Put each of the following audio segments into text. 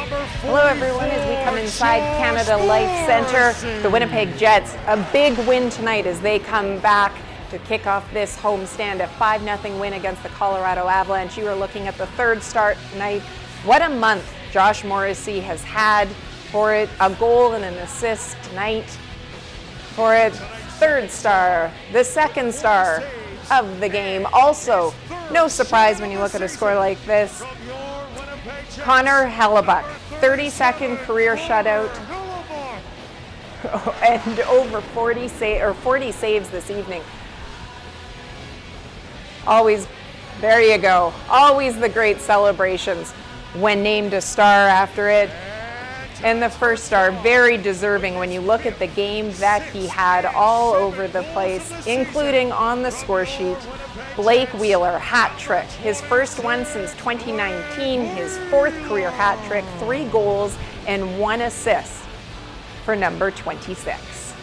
Hello everyone, as we come inside Canada Life Centre, the Winnipeg Jets, a big win tonight as they come back to kick off this homestand, a 5-0 win against the Colorado Avalanche. You are looking at the third start tonight. What a month Josh Morrissey has had for it. A goal and an assist tonight for it. Third star, the second star of the game. Also, no surprise when you look at a score like this. Connor Hellebuyck, 32nd career shutout, and over 40 saves this evening. Always, there you go. Always the great celebrations when named a star after it. And the first star, very deserving when you look at the game that he had all over the place, including on the score sheet. Blake Wheeler, hat trick, his first one since 2019, his fourth career hat trick, 3 goals and 1 assist for number 26.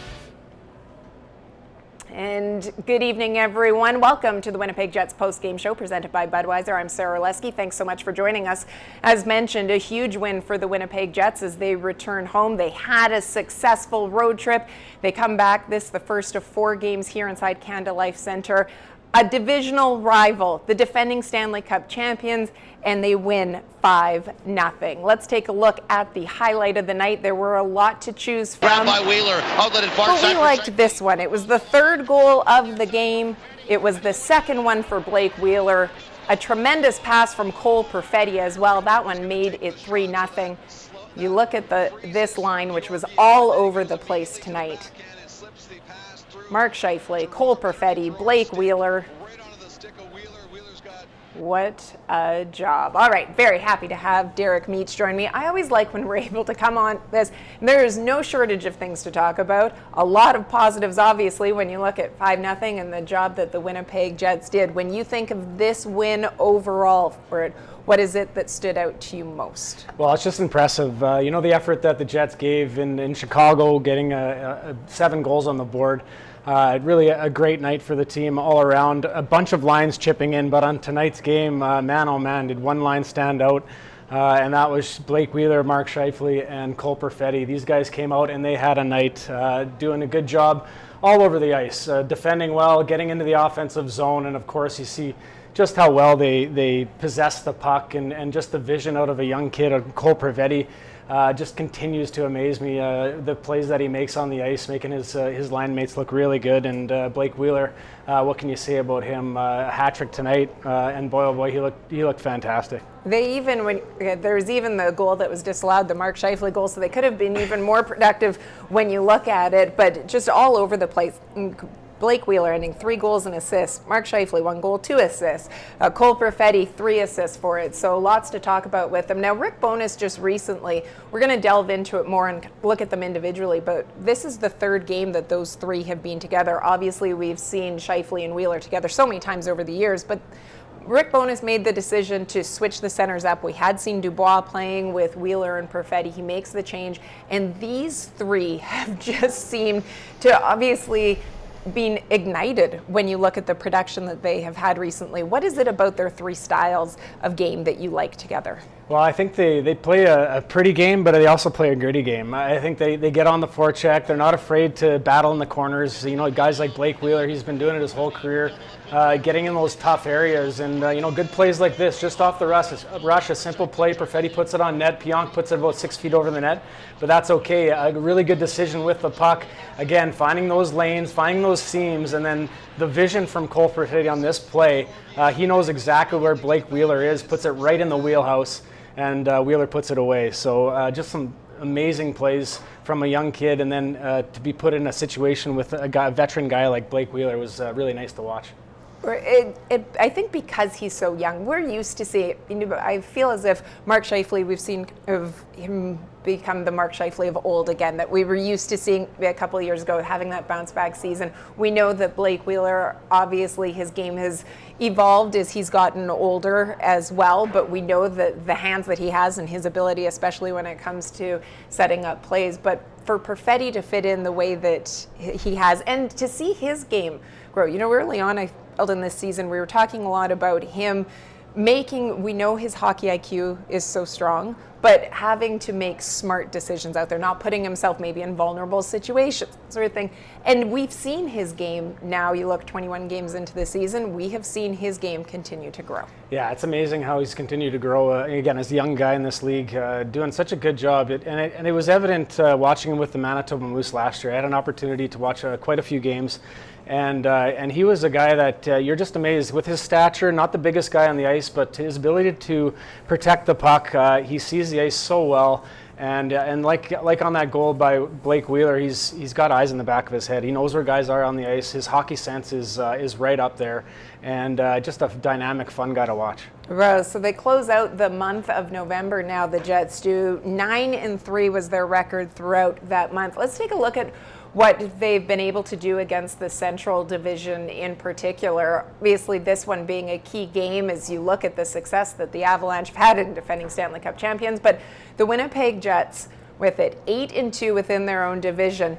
And good evening, everyone. Welcome to the Winnipeg Jets Postgame Show presented by Budweiser. I'm Sara Orlesky. Thanks so much for joining us. As mentioned, a huge win for the Winnipeg Jets as they return home. They had a successful road trip. They come back, this the first of 4 games here inside Canada Life Centre. A divisional rival, the defending Stanley Cup champions, and they win 5-0. Let's take a look at the highlight of the night. There were a lot to choose from. Round by Wheeler, outlet and but we liked this one. It was the third goal of the game. It was the second one for Blake Wheeler. A tremendous pass from Cole Perfetti as well. That one made it 3-0. You look at this line, which was all over the place tonight. Mark Scheifele, Cole Perfetti, Blake Wheeler. What a job. All right, very happy to have Derek Meach join me. I always like when we're able to come on this. There is no shortage of things to talk about. A lot of positives, obviously, when you look at 5-0 and the job that the Winnipeg Jets did. When you think of this win overall for it, what is it that stood out to you most? Well, it's just impressive. The effort that the Jets gave in Chicago, getting 7 goals on the board. Really a great night for the team all around. A bunch of lines chipping in, but on tonight's game, man oh man, did one line stand out, and that was Blake Wheeler, Mark Scheifele, and Cole Perfetti. These guys came out and they had a night, doing a good job all over the ice, defending well, getting into the offensive zone, and of course you see just how well they possess the puck and just the vision out of a young kid, Cole Perfetti. Just continues to amaze me, the plays that he makes on the ice, making his line mates look really good. And Blake Wheeler, what can you say about him? A hat trick tonight, and boy oh boy, he looked fantastic. There's even the goal that was disallowed, the Mark Scheifele goal, so they could have been even more productive when you look at it, but just all over the place. Blake Wheeler ending 3 goals and assists. Mark Scheifele, 1 goal, 2 assists. Cole Perfetti, 3 assists for it. So lots to talk about with them. Now, Rick Bowness just recently, we're going to delve into it more and look at them individually, but this is the third game that those 3 have been together. Obviously, we've seen Scheifele and Wheeler together so many times over the years, but Rick Bowness made the decision to switch the centers up. We had seen Dubois playing with Wheeler and Perfetti. He makes the change, and these 3 have just seemed to obviously being ignited when you look at the production that they have had recently. What is it about their 3 styles of game that you like together? Well, I think they play a pretty game, but they also play a gritty game. I think they get on the forecheck. They're not afraid to battle in the corners. Guys like Blake Wheeler, he's been doing it his whole career, getting in those tough areas. And, good plays like this, just off the rush, a simple play. Perfetti puts it on net. Pionk puts it about 6 feet over the net, but that's okay. A really good decision with the puck. Again, finding those lanes, finding those seams, and then the vision from Cole Perfetti on this play. He knows exactly where Blake Wheeler is, puts it right in the wheelhouse, and Wheeler puts it away. So just some amazing plays from a young kid, and then to be put in a situation with a veteran guy like Blake Wheeler was really nice to watch. I think because he's so young, we're used to see. I feel as if Mark Scheifele, we've seen of him become the Mark Scheifele of old again, that we were used to seeing a couple of years ago, having that bounce back season. We know that Blake Wheeler, obviously his game has evolved as he's gotten older as well, but we know that the hands that he has and his ability, especially when it comes to setting up plays. But for Perfetti to fit in the way that he has, and to see his game grow. Early on, I felt in this season, we were talking a lot about him we know his hockey IQ is so strong, but having to make smart decisions out there, not putting himself maybe in vulnerable situations, sort of thing. And we've seen his game now. You look 21 games into the season, we have seen his game continue to grow. Yeah, it's amazing how he's continued to grow. Again, as a young guy in this league, doing such a good job. And it was evident watching him with the Manitoba Moose last year. I had an opportunity to watch quite a few games. And he was a guy that you're just amazed with his stature, not the biggest guy on the ice, but his ability to protect the puck. He sees the ice so well. And like on that goal by Blake Wheeler, he's got eyes in the back of his head. He knows where guys are on the ice. His hockey sense is right up there, and just a dynamic, fun guy to watch. Rose, so they close out the month of November now. The Jets do 9-3 was their record throughout that month. Let's take a look at what they've been able to do against the Central Division in particular. Obviously, this one being a key game as you look at the success that the Avalanche have had in defending Stanley Cup champions, but the Winnipeg Jets with it 8-2 within their own division.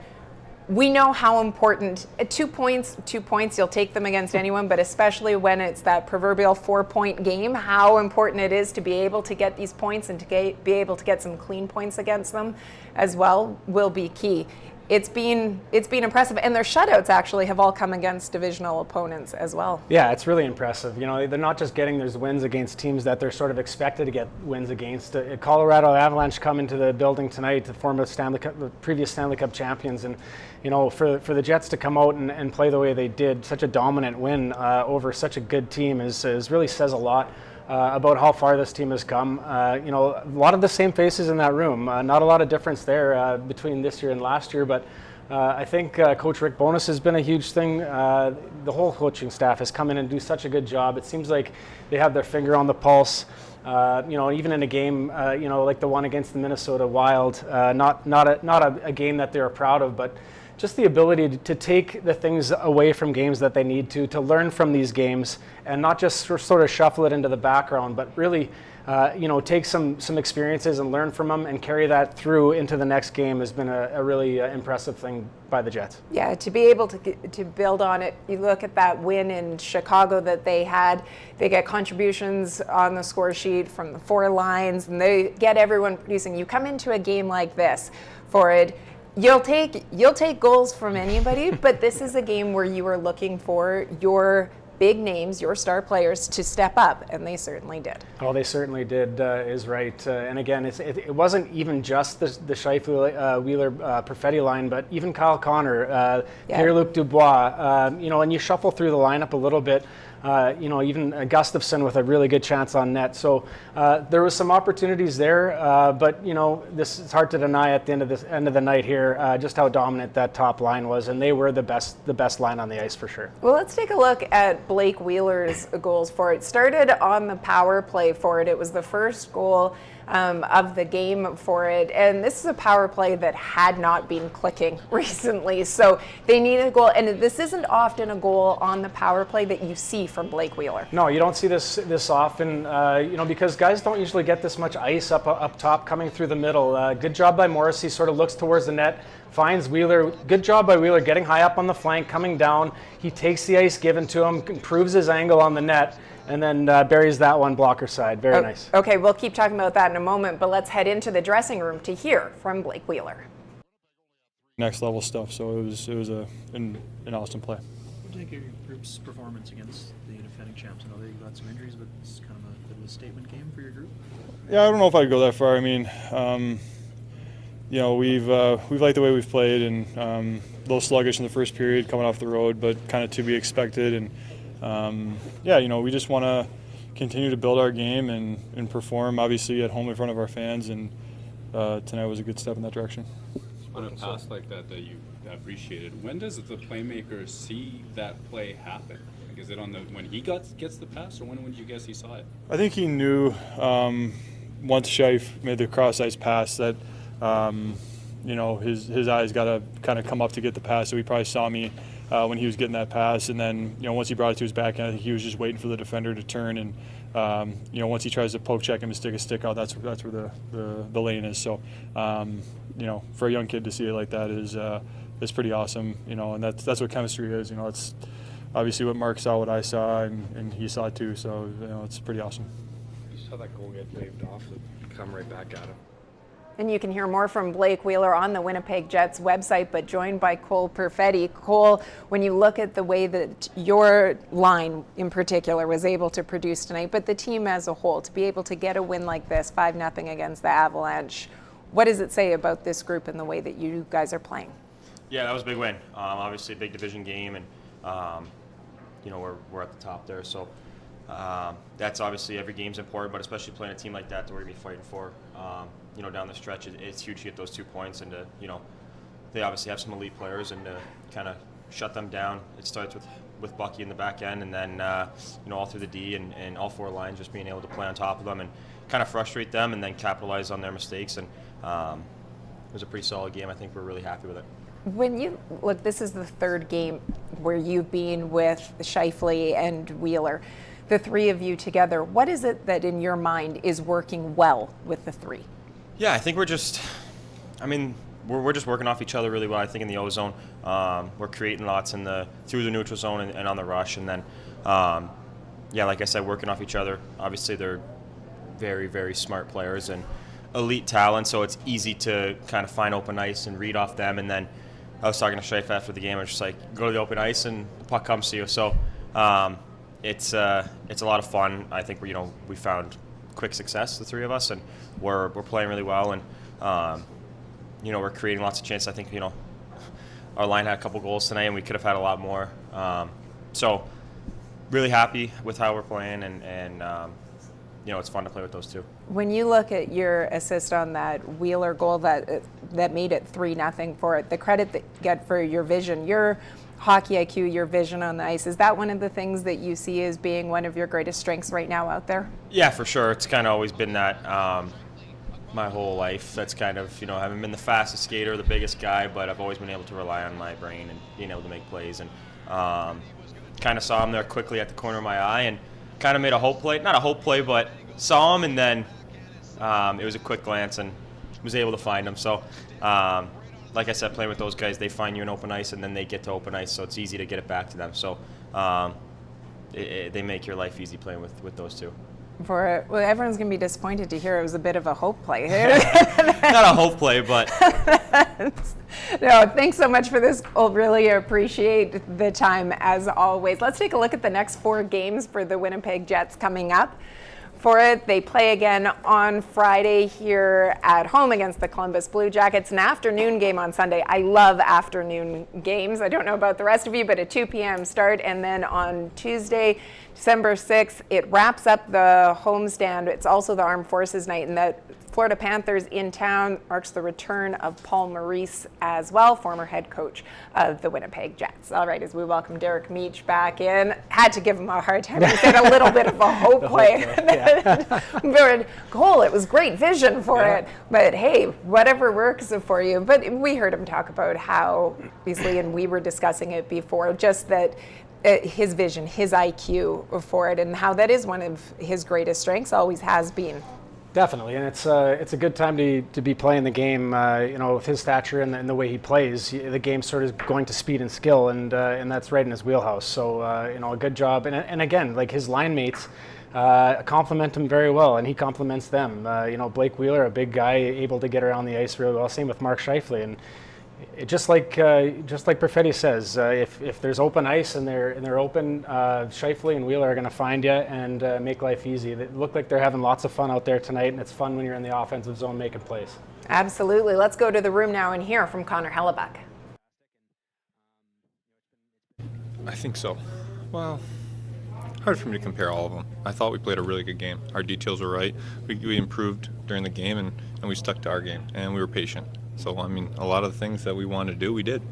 We know how important 2 points, you'll take them against anyone, but especially when it's that proverbial 4-point game, how important it is to be able to get these points and to be able to get some clean points against them as well will be key. It's been impressive, and their shutouts actually have all come against divisional opponents as well. Yeah, it's really impressive. You know, they're not just getting those wins against teams that they're sort of expected to get wins against. Colorado Avalanche come into the building tonight, the former previous Stanley Cup champions, and you know, for the Jets to come out and play the way they did, such a dominant win over such a good team is really says a lot. About how far this team has come. You know, a lot of the same faces in that room. Not a lot of difference there between this year and last year, but I think Coach Rick Bowness has been a huge thing. The whole coaching staff has come in and do such a good job. It seems like they have their finger on the pulse. You know, even in a game, you know, like the one against the Minnesota Wild, not a game that they're proud of, but just the ability to take the things away from games that they need to learn from these games and not just sort of shuffle it into the background, but really, you know, take some experiences and learn from them and carry that through into the next game has been a really impressive thing by the Jets. Yeah, to be able to build on it, you look at that win in Chicago that they had, they get contributions on the score sheet from the four lines, and they get everyone producing. You come into a game like this for it, You'll take goals from anybody, but this is a game where you are looking for your big names, your star players to step up, and they certainly did. Oh, they certainly did, is right. And again, it wasn't even just the Scheifele, Wheeler, Perfetti line, but even Kyle Connor, Pierre-Luc Dubois, you know, and you shuffle through the lineup a little bit. You know, even Gustafsson with a really good chance on net. So there was some opportunities there, but you know, this is hard to deny at the end of the night here, just how dominant that top line was, and they were the best line on the ice for sure. Well, let's take a look at Blake Wheeler's goals for it. Started on the power play for it. It was the first goal of the game for it, and this is a power play that had not been clicking recently, so they needed a goal, and this isn't often a goal on the power play that you see from Blake Wheeler. No, you don't see this often, you know, because guys don't usually get this much ice up top coming through the middle. Good job by Morris. He sort of looks towards the net, finds Wheeler. Good job by Wheeler getting high up on the flank, coming down. He takes the ice given to him, improves his angle on the net, and then buries that one blocker side. Very nice. Okay, we'll keep talking about that in a moment, but let's head into the dressing room to hear from Blake Wheeler. Next level stuff, so it was an awesome play. What do you think of your group's performance against the defending champs? I know they've got some injuries, but it's kind of a bit of a statement game for your group. Yeah, I don't know if I'd go that far. I mean, you know, we've liked the way we've played, and a little sluggish in the first period coming off the road, but kind of to be expected. And yeah, you know, we just want to continue to build our game and perform, obviously, at home in front of our fans, and tonight was a good step in that direction. On a pass like that you appreciated, when does the playmaker see that play happen? Like, is it on when he gets the pass, or when would you guess he saw it? I think he knew once Scheif made the cross-ice pass that you know, his eyes got to kind of come up to get the pass, so he probably saw me when he was getting that pass, and then, you know, once he brought it to his backhand, I think he was just waiting for the defender to turn, and you know, once he tries to poke check him and stick a stick out, that's where the lane is. So you know, for a young kid to see it like that is pretty awesome, you know, and that's what chemistry is. You know, it's obviously what Mark saw, what I saw, and he saw it too. So it's pretty awesome. You saw that goal get waved off and come right back at him. And you can hear more from Blake Wheeler on the Winnipeg Jets website, but joined by Cole Perfetti. Cole, when you look at the way that your line in particular was able to produce tonight, but the team as a whole, to be able to get a win like this, 5-0 against the Avalanche, what does it say about this group and the way that you guys are playing? Yeah, that was a big win. Obviously a big division game, and we're at the top there. So that's obviously every game's important, but especially playing a team like that that we're gonna be fighting for. Down the stretch, it's huge to get those 2 points, and they obviously have some elite players, and to kind of shut them down. It starts with Bucky in the back end, and then all through the D and all 4 lines, just being able to play on top of them and kind of frustrate them, and then capitalize on their mistakes. And it was a pretty solid game. I think we're really happy with it. When you look, this is the 3rd game where you've been with Scheifele and Wheeler, the 3 of you together. What is it that in your mind is working well with the 3? Yeah, I think we're just working off each other really well. I think in the O zone, we're creating lots through the neutral zone and on the rush, and then like I said, working off each other. Obviously, they're very, very smart players and elite talent, so it's easy to kind of find open ice and read off them. And then I was talking to Scheif after the game. I was just like, go to the open ice and the puck comes to you. So it's a lot of fun. I think we found quick success, the 3 of us, and we're playing really well, and we're creating lots of chances. I think our line had a couple goals tonight, and we could have had a lot more. So really happy with how we're playing, and it's fun to play with those 2. When you look at your assist on that Wheeler goal that made it 3-0 for it, the credit that you get for your vision, your hockey IQ, your vision on the ice, is that one of the things that you see as being one of your greatest strengths right now out there? Yeah, for sure. It's kind of always been that my whole life. That's kind of, I haven't been the fastest skater, the biggest guy, but I've always been able to rely on my brain and being able to make plays. And kind of saw him there quickly at the corner of my eye and kind of made a hope play. Not a hope play, but saw him, and then it was a quick glance and was able to find him. So like I said, playing with those guys, they find you in open ice, and then they get to open ice, so it's easy to get it back to them. So they make your life easy playing with those 2. Everyone's going to be disappointed to hear it was a bit of a hope play. Not a hope play, but... No, thanks so much for this. I'll really appreciate the time, as always. Let's take a look at the next 4 games for the Winnipeg Jets coming up. For it, they play again on Friday here at home against the Columbus Blue Jackets. An afternoon game on Sunday. I love afternoon games. I don't know about the rest of you, but a 2 p.m. start. And then on Tuesday, December 6th, it wraps up the homestand. It's also the Armed Forces Night, and the Florida Panthers in town marks the return of Paul Maurice as well, former head coach of the Winnipeg Jets. All right, as we welcome Derek Meach back in, had to give him a hard time. He said a little bit of a hope play. Cole, it was great vision for it, but hey, whatever works for you. But we heard him talk about how, obviously, and we were discussing it before, just that his vision, his IQ for it, and how that is one of his greatest strengths, always has been. Definitely, and it's a good time to be playing the game. With his stature and the way he plays, the game's sort of going to speed and skill, and that's right in his wheelhouse. So a good job. And again, like his line mates compliment him very well, and he compliments them. Blake Wheeler, a big guy, able to get around the ice really well. Same with Mark Scheifele, and just like Perfetti says, if there's open ice and they're open, Scheifele and Wheeler are going to find you and make life easy. They look like they're having lots of fun out there tonight, and it's fun when you're in the offensive zone making plays. Absolutely. Let's go to the room now and hear from Connor Hellebuyck. I think so. Well, hard for me to compare all of them. I thought we played a really good game. Our details were right. We improved during the game, and we stuck to our game, and we were patient. So, I mean, a lot of the things that we wanted to do, we did.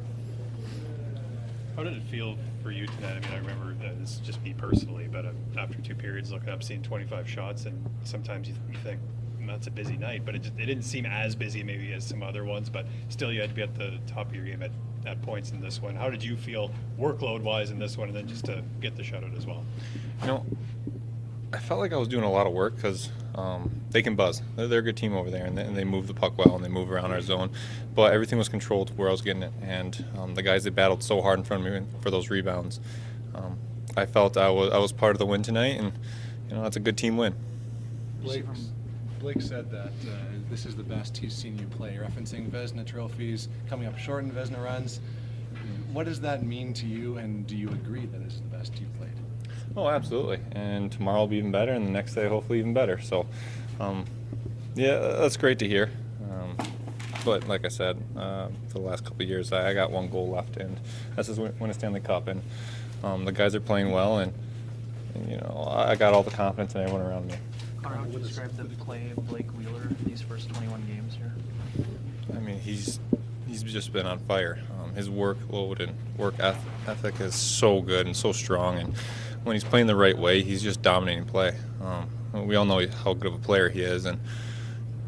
How did it feel for you tonight? I mean, I remember, this is just me personally, but after 2 periods, looking up, seeing 25 shots, and sometimes you think, that's a busy night, but it didn't seem as busy maybe as some other ones, but still you had to be at the top of your game at points in this one. How did you feel workload-wise in this one, and then just to get the shutout as well? I felt like I was doing a lot of work because they can buzz. They're a good team over there, and they move the puck well, and they move around our zone. But everything was controlled where I was getting it, and the guys that battled so hard in front of me for those rebounds, I felt I was part of the win tonight, and that's a good team win. Blake said that this is the best he's seen you play, referencing Vezina trophies, coming up short in Vezina runs. What does that mean to you, and do you agree that this is the best you've played? Oh, absolutely. And tomorrow will be even better, and the next day hopefully even better. So, yeah, that's great to hear. But like I said, for the last couple of years, I got one goal left, and that's just win a Stanley Cup. And the guys are playing well, and I got all the confidence in everyone around me. Connor, how would you describe the play of Blake Wheeler these first 21 games here? I mean, he's just been on fire. His workload and work ethic is so good and so strong, and when he's playing the right way, he's just dominating play. We all know how good of a player he is, and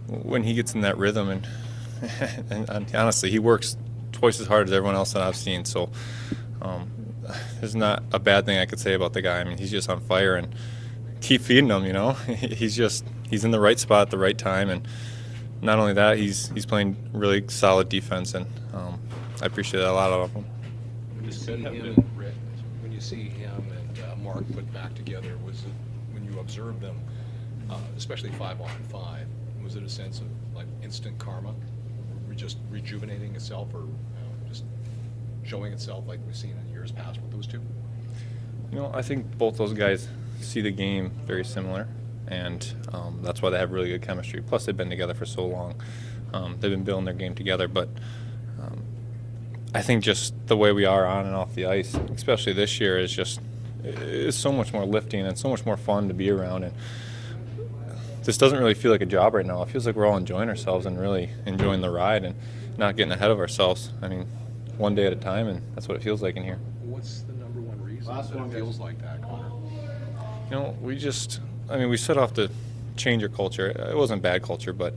when he gets in that rhythm, and honestly, he works twice as hard as everyone else that I've seen. So there's not a bad thing I could say about the guy. I mean, he's just on fire, and keep feeding him. He's in the right spot at the right time, and not only that, he's playing really solid defense, and I appreciate that a lot of him. When you see him and Mark put back together, was it when you observed them, especially 5-on-5, was it a sense of like instant karma, just rejuvenating itself, or just showing itself like we've seen in years past with those two? I think both those guys see the game very similar, and that's why they have really good chemistry. Plus, they've been together for so long. They've been building their game together, but I think just the way we are on and off the ice, especially this year, is so much more lifting and so much more fun to be around. And this doesn't really feel like a job right now. It feels like we're all enjoying ourselves and really enjoying the ride and not getting ahead of ourselves. I mean, one day at a time, and that's what it feels like in here. What's the number one reason that it feels like that, Connor? We set off to change our culture. It wasn't bad culture, but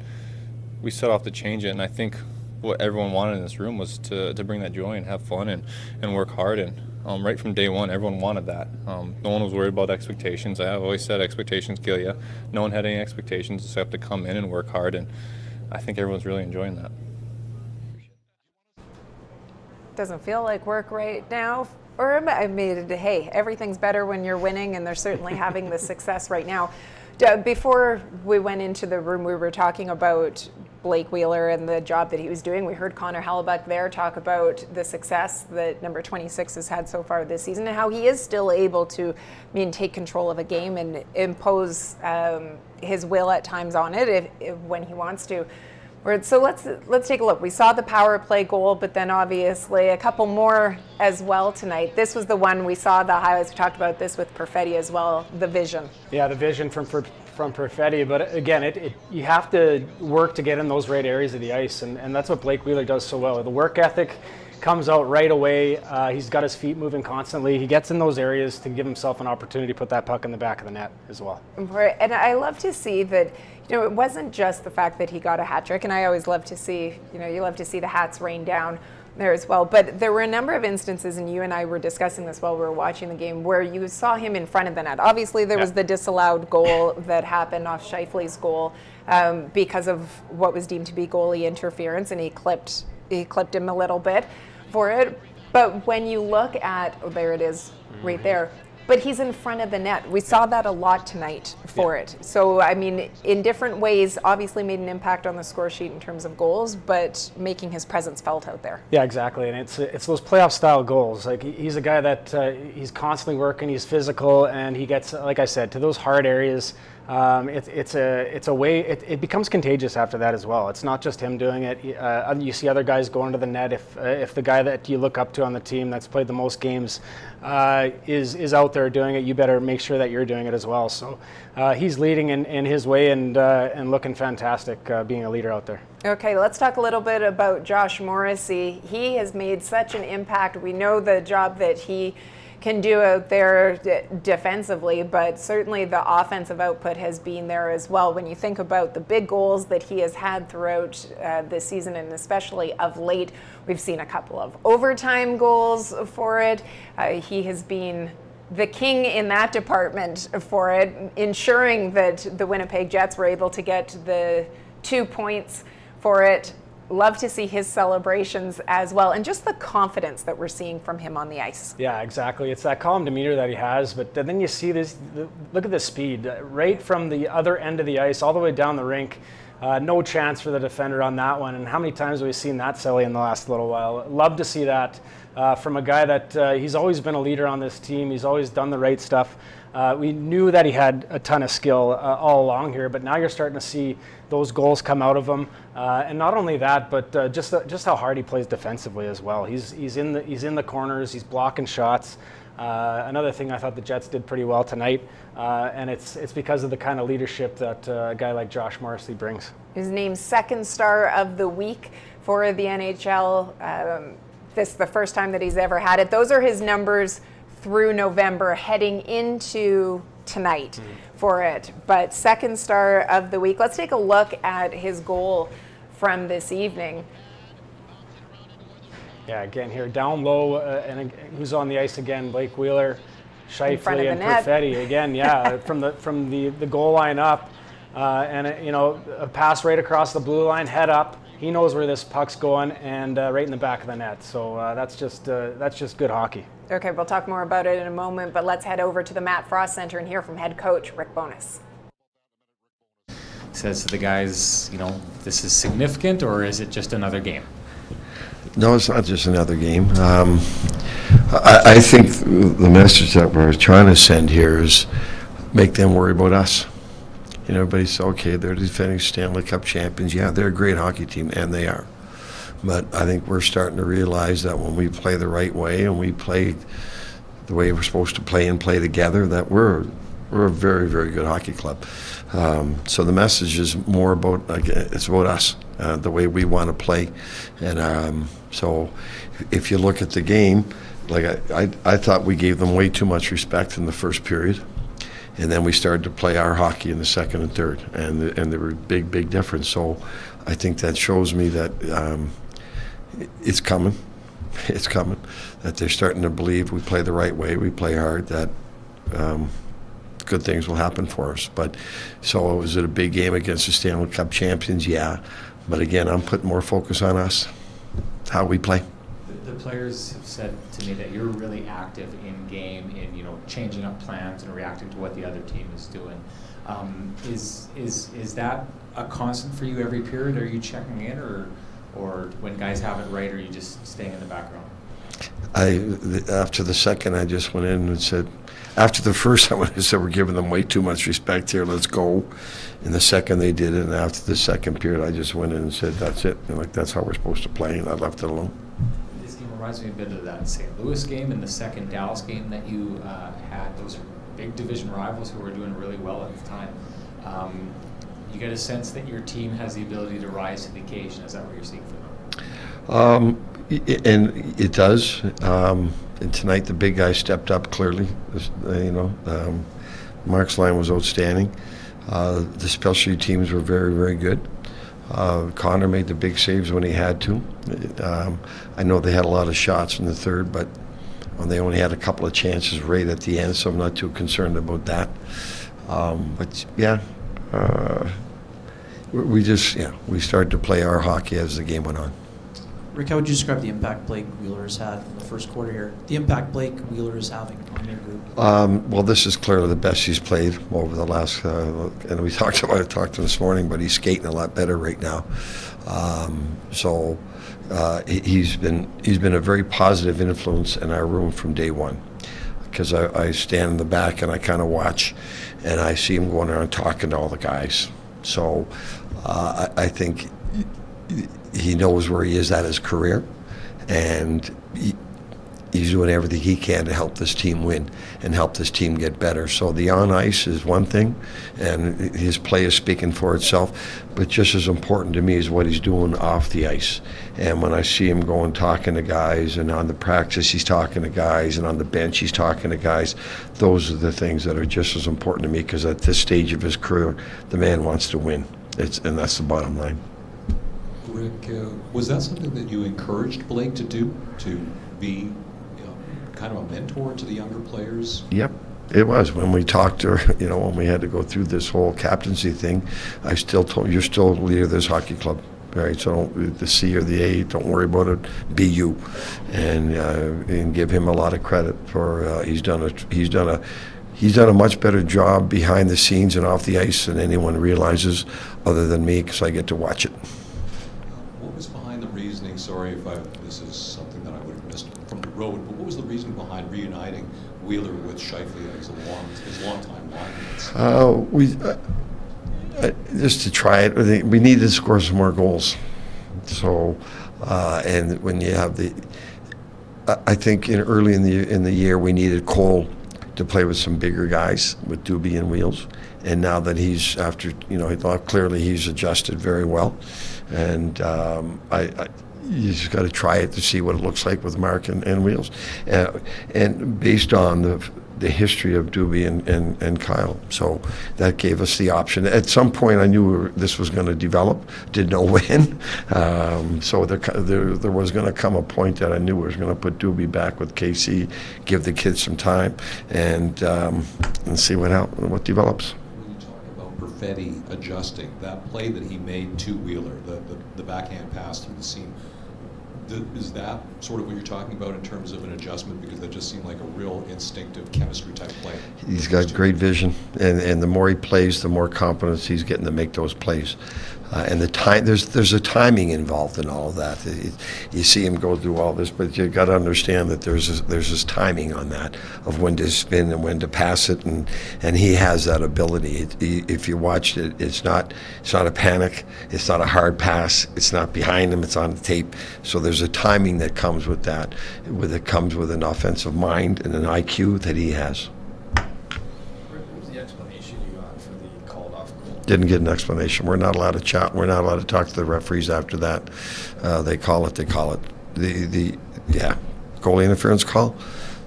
we set off to change it, and I think what everyone wanted in this room was to bring that joy and have fun and work hard. And right from day one, everyone wanted that. No one was worried about expectations. I've always said expectations kill you. No one had any expectations except to come in and work hard, and I think everyone's really enjoying that. Doesn't feel like work right now. Or I mean, hey, everything's better when you're winning, and they're certainly having the success right now. Before we went into the room, we were talking about Blake Wheeler and the job that he was doing. We heard Connor Hellebuyck there talk about the success that number 26 has had so far this season, and how he is still able to take control of a game and impose his will at times on it if when he wants to. So let's take a look. We saw the power play goal, but then obviously a couple more as well tonight. This was the one we saw the highlights. We talked about this with Perfetti as well, the vision. Yeah, the vision from Perfetti, but again, you have to work to get in those right areas of the ice, and that's what Blake Wheeler does so well. The work ethic comes out right away. He's got his feet moving constantly. He gets in those areas to give himself an opportunity to put that puck in the back of the net as well. And I love to see that, it wasn't just the fact that he got a hat trick, and I always love to see, you love to see the hats rain down there as well. But there were a number of instances, and you and I were discussing this while we were watching the game, where you saw him in front of the net. Obviously, there was the disallowed goal that happened off Scheifele's goal because of what was deemed to be goalie interference, and he clipped him a little bit for it. But when you look at, there it is, right there. But he's in front of the net. We saw that a lot tonight for it. So, in different ways, obviously made an impact on the score sheet in terms of goals, but making his presence felt out there. Yeah, exactly. And it's those playoff style goals. Like, he's a guy that he's constantly working, he's physical, and he gets, like I said, to those hard areas. It's a way. It becomes contagious after that as well. It's not just him doing it. You see other guys going to the net. If the guy that you look up to on the team that's played the most games is out there doing it, you better make sure that you're doing it as well. So he's leading in his way and looking fantastic, being a leader out there. Okay, let's talk a little bit about Josh Morrissey. He has made such an impact. We know the job that he can do out there defensively, but certainly the offensive output has been there as well. When you think about the big goals that he has had throughout this season, and especially of late, we've seen a couple of overtime goals for it. He has been the king in that department for it, ensuring that the Winnipeg Jets were able to get the 2 points for it. love to see his celebrations as well, and just the confidence that we're seeing from him on the ice. Yeah, exactly. It's that calm demeanor that he has, but then you see this, look at the speed, right from the other end of the ice all the way down the rink. No chance for the defender on that one, and how many times have we seen that, Selly, in the last little while? Love to see that from a guy that he's always been a leader on this team. He's always done the right stuff. We knew that he had a ton of skill all along here, but now you're starting to see those goals come out of him. And not only that, but just how hard he plays defensively as well. He's in the corners. He's blocking shots. Another thing I thought the Jets did pretty well tonight, and it's because of the kind of leadership that a guy like Josh Morrissey brings. His name's second star of the week for the NHL. This is the first time that he's ever had it. Those are his numbers through November, heading into tonight for it. But second star of the week. Let's take a look at his goal from this evening. Yeah, again here down low, and who's on the ice again? Blake Wheeler, Scheifele, and Perfetti again. Yeah, from the goal line up, and a pass right across the blue line, head up. He knows where this puck's going, and right in the back of the net. So that's just good hockey. Okay, we'll talk more about it in a moment, but let's head over to the Matt Frost Center and hear from head coach Rick Bowness. Says to the guys, this is significant, or is it just another game? No, it's not just another game. I think the message that we're trying to send here is make them worry about us. Everybody's okay, they're defending Stanley Cup champions. Yeah, they're a great hockey team, and they are. But I think we're starting to realize that when we play the right way and we play the way we're supposed to play and play together, that we're a very, very good hockey club. So the message is more about, it's about us, the way we want to play. And so if you look at the game, I thought we gave them way too much respect in the first period. And then we started to play our hockey in the second and third, and there were big difference. So I think that shows me that it's coming. It's coming. That they're starting to believe we play the right way, we play hard, that good things will happen for us. But so was it a big game against the Stanley Cup champions? Yeah. But again, I'm putting more focus on us, how we play. The players have said to me that you're really active in game, in changing up plans and reacting to what the other team is doing. Is that a constant for you every period? Are you checking in, or when guys have it right, are you just staying in the background? After the second, I just went in and said. After the first, I went and said we're giving them way too much respect here. Let's go. In the second, they did it, and after the second period, I just went in and said that's it. And that's how we're supposed to play, and I left it alone. This game reminds me a bit of that St. Louis game and the second Dallas game that you had. Those are big division rivals who were doing really well at the time. You get a sense that your team has the ability to rise to the occasion. Is that what you're seeing from them? And it does. And tonight, the big guy stepped up clearly. Mark's line was outstanding. The specialty teams were very, very good. Connor made the big saves when he had to. I know they had a lot of shots in the third, but they only had a couple of chances right at the end, so I'm not too concerned about that. We started to play our hockey as the game went on. Rick, how would you describe the impact Blake Wheeler has had in the first quarter here? The impact Blake Wheeler is having on your group? Well, this is clearly the best he's played over the last, and we talked to him this morning, but he's skating a lot better right now. He's been a very positive influence in our room from day one. Because I stand in the back and I kind of watch, and I see him going around talking to all the guys. So I think he knows where he is at his career, and he's doing everything he can to help this team win and help this team get better. So the on ice is one thing, and his play is speaking for itself, but just as important to me is what he's doing off the ice. And when I see him going talking to guys, and on the practice he's talking to guys, and on the bench he's talking to guys, those are the things that are just as important to me, because at this stage of his career, the man wants to win. And that's the bottom line. Rick, was that something that you encouraged Blake to do, to be kind of a mentor to the younger players? Yep, it was. When we talked to her, when we had to go through this whole captaincy thing, I still told, you're still the leader of this hockey club. right? So the C or the A, don't worry about it. Be you, and give him a lot of credit for he's done a much better job behind the scenes and off the ice than anyone realizes, other than me, because I get to watch it. What was behind the reasoning? Sorry if this is something that I would have missed from the road, but what was the reason behind reuniting Wheeler with Scheifele as his longtime line mates? Just to try it, we needed to score some more goals. So, and when you have I think early in the year we needed Cole to play with some bigger guys, with Doobie and Wheels. And now that he's clearly he's adjusted very well. And you just got to try it to see what it looks like with Mark and Wheels. And based on the history of Doobie and Kyle. So that gave us the option. At some point I knew this was going to develop, didn't know when. So there was going to come a point that I knew we was going to put Doobie back with KC, give the kids some time, and see what develops. When you talk about Perfetti adjusting, that play that he made to Wheeler, the backhand pass through the seam, is that sort of what you're talking about in terms of an adjustment? Because that just seemed like a real instinctive chemistry type play. He's got great vision, and the more he plays, the more confidence he's getting to make those plays. And the time, there's a timing involved in all of that. You see him go through all this, but you got to understand that there's this timing on that of when to spin and when to pass it, and he has that ability. If you watched it, it's not a panic, it's not a hard pass, it's not behind him, it's on the tape. So there's a timing that comes with that. It comes with an offensive mind and an IQ that he has. Didn't get an explanation. We're not allowed to chat. We're not allowed to talk to the referees after that. They call it. The goalie interference call.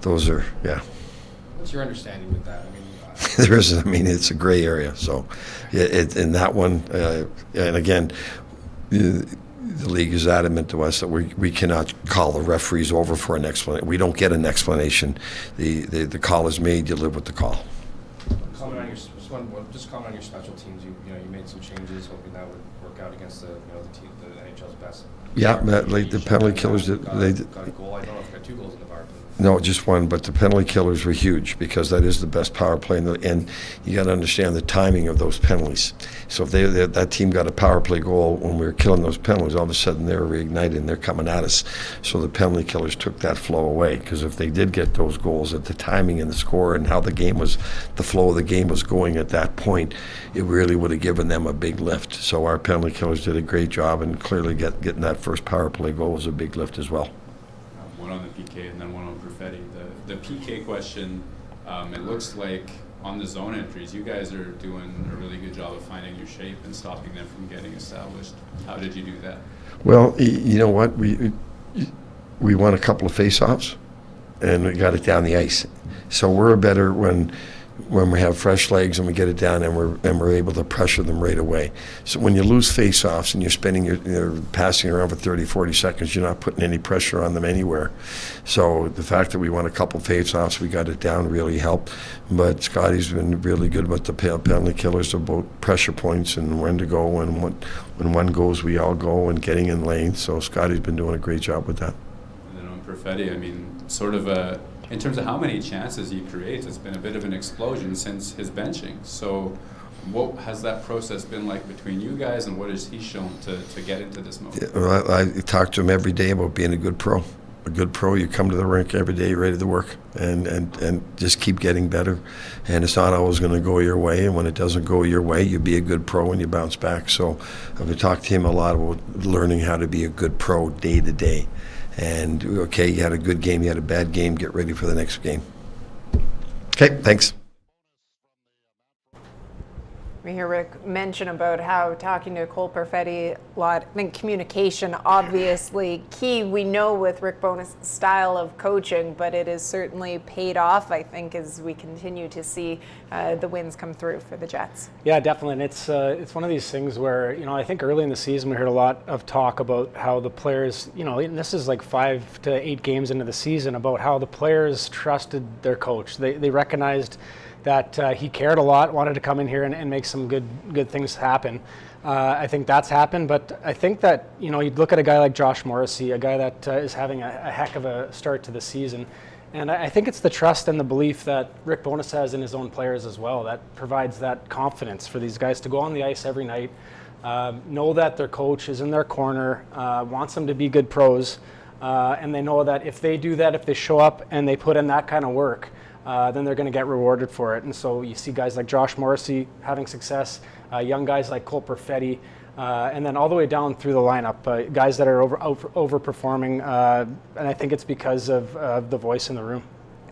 Those are What's your understanding with that? There is. It's a gray area. So, in that one, and again, the league is adamant to us that we cannot call the referees over for an explanation. We don't get an explanation. The call is made. You live with the call. Just comment on your special teams. You made some changes, hoping that would work out against the team, the NHL's best. Yeah, the penalty killers. Got a goal. I don't know if we got 2 goals in the power play. No, just one, but the penalty killers were huge because that is the best power play, and you got to understand the timing of those penalties. So if that team got a power play goal when we were killing those penalties, all of a sudden they were reignited and they're coming at us. So the penalty killers took that flow away, because if they did get those goals at the timing and the score and how the flow of the game was going at that point, it really would have given them a big lift. So our penalty killers did a great job, and clearly getting that first power play goal was a big lift as well. One on the PK and then one on Perfetti. The PK question, it looks like on the zone entries, you guys are doing a really good job of finding your shape and stopping them from getting established. How did you do that? Well, you know what? We won a couple of face-offs, and we got it down the ice. So we're better when we have fresh legs and we get it down and we're able to pressure them right away. So when you lose face-offs and you're spending you're passing around for 30, 40 seconds, you're not putting any pressure on them anywhere. So the fact that we won a couple face-offs, we got it down, really helped. But Scotty's been really good with the penalty killers about pressure points and when to go, and when one goes, we all go, and getting in lane. So Scotty's been doing a great job with that. And then on Perfetti, in terms of how many chances he creates, it's been a bit of an explosion since his benching. So what has that process been like between you guys, and what has he shown to get into this mode? I talk to him every day about being a good pro. A good pro, you come to the rink every day ready to work and just keep getting better. And it's not always going to go your way, and when it doesn't go your way, you be a good pro and you bounce back. So I've talked to him a lot about learning how to be a good pro day to day. And, okay, you had a good game, you had a bad game, get ready for the next game. Okay, thanks. We hear Rick mention about how talking to Cole Perfetti a lot. I think communication, obviously key. We know with Rick Bowness' style of coaching, but it has certainly paid off, I think, as we continue to see the wins come through for the Jets. Yeah, definitely. And it's one of these things where, I think early in the season we heard a lot of talk about how the players, and this is like 5 to 8 games into the season, about how the players trusted their coach. They recognized that he cared a lot, wanted to come in here and make some good things happen. I think that's happened, but I think that, you look at a guy like Josh Morrissey, a guy that is having a heck of a start to the season. And I think it's the trust and the belief that Rick Bowness has in his own players as well that provides that confidence for these guys to go on the ice every night, know that their coach is in their corner, wants them to be good pros, and they know that if they do that, if they show up and they put in that kind of work, then they're going to get rewarded for it. And so you see guys like Josh Morrissey having success, young guys like Cole Perfetti, and then all the way down through the lineup, guys that are overperforming, and I think it's because of the voice in the room.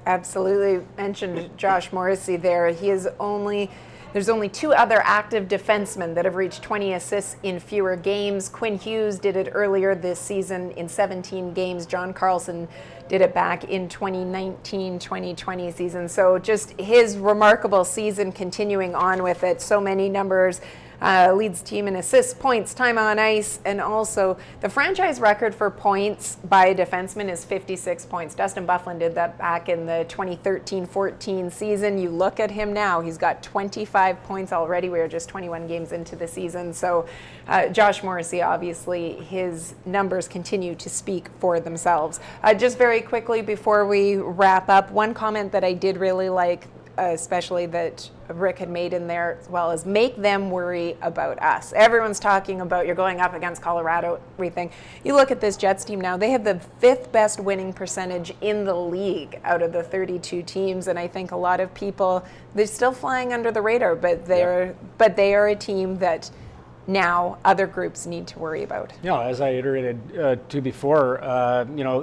Absolutely. Mentioned Josh Morrissey there. There's only 2 other active defensemen that have reached 20 assists in fewer games. Quinn Hughes did it earlier this season in 17 games. John Carlson did it back in 2019-2020 season. So just his remarkable season continuing on with it. So many numbers. Leads team in assists, points, time on ice, and also the franchise record for points by a defenseman is 56 points. Dustin Byfuglien did that back in the 2013-14 season. You look at him now, he's got 25 points already. We are just 21 games into the season. So Josh Morrissey, obviously, his numbers continue to speak for themselves. Just very quickly before we wrap up, one comment that I did really like, especially that Rick had made in there as well, is make them worry about us. Everyone's talking about you're going up against Colorado, everything. You look at this Jets team now, they have the 5th best winning percentage in the league out of the 32 teams, and I think a lot of people, they're still flying under the radar, but they are a team that now other groups need to worry about. As I iterated to before,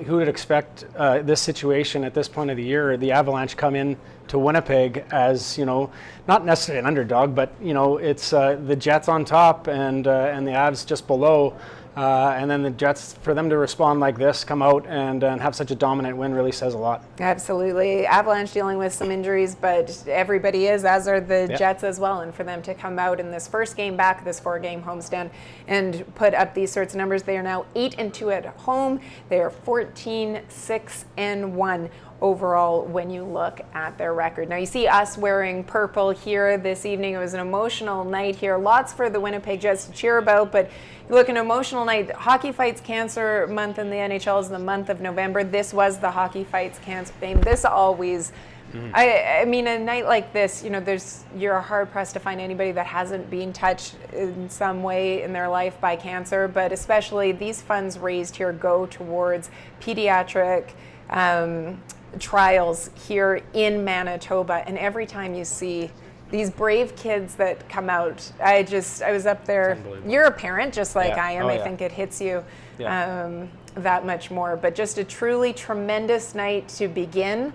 who would expect this situation at this point of the year, the Avalanche come in to Winnipeg as, not necessarily an underdog, but, it's the Jets on top and the Avs just below. And then the Jets, for them to respond like this, come out and have such a dominant win really says a lot. Absolutely. Avalanche dealing with some injuries, but everybody is, as are the Jets as well. And for them to come out in this first game back, this 4-game homestand, and put up these sorts of numbers, they are now 8-2 at home. They are 14-6-1 overall when you look at their record. Now you see us wearing purple here this evening. It was an emotional night here. Lots for the Winnipeg Jets to cheer about, but you look, an emotional night. Hockey Fights Cancer Month in the NHL is the month of November. This was the Hockey Fights Cancer theme. This always, I mean, a night like this, you're hard pressed to find anybody that hasn't been touched in some way in their life by cancer, but especially these funds raised here go towards pediatric trials here in Manitoba. And every time you see these brave kids that come out, I was up there. You're a parent just like I am. I think it hits you that much more. But just a truly tremendous night to begin.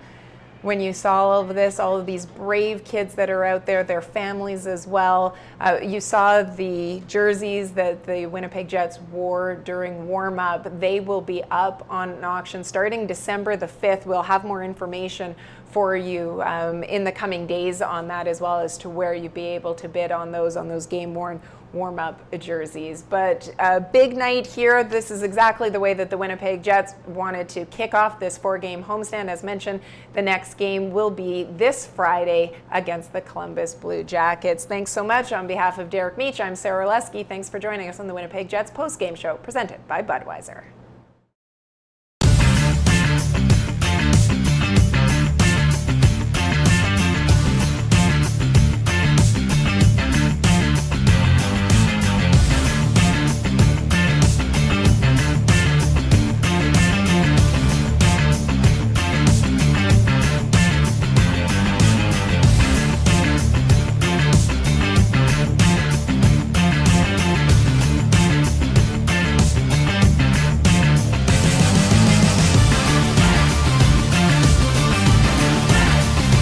When you saw all of this, all of these brave kids that are out there, their families as well. You saw the jerseys that the Winnipeg Jets wore during warm-up. They will be up on auction starting December the 5th. We'll have more information for you in the coming days on that, as well as to where you'd be able to bid on those game-worn warm-up jerseys. But a big night here. This is exactly the way that the Winnipeg Jets wanted to kick off this 4-game homestand. As mentioned, the next game will be this Friday against the Columbus Blue Jackets. Thanks so much. On behalf of Derek Meach, I'm Sara Orlesky. Thanks for joining us on the Winnipeg Jets Postgame Show, presented by Budweiser.